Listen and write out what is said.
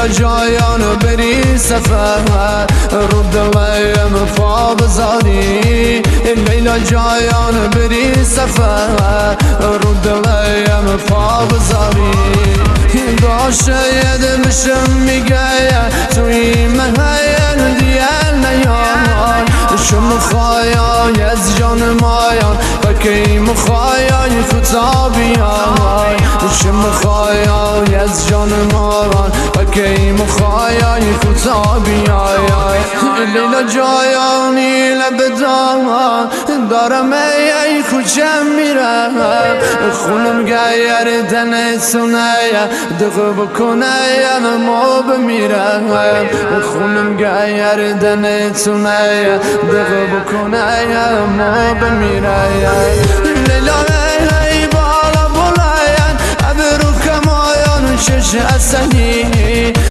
لیلا جایان بری سفر رو دلیم پا بذاری لیلا جایان بری سفر رو دلیم پا بذاری داشته دلشم میگه توی محیل دیل نیان شم خواهی از جان مایان بکی مخواهی فتابیان شم خواهی از جان مایان بکی مخواهی فتابیان لیلا جایانی لبدان دارم ای خوشم میره خونم گیر دنسونه دقه بکنه ما بمیره خونم گیر دنسونه دقه بکنه ما بمیره لیلا ای بالا بلاین ابرو کمایان شش اصلی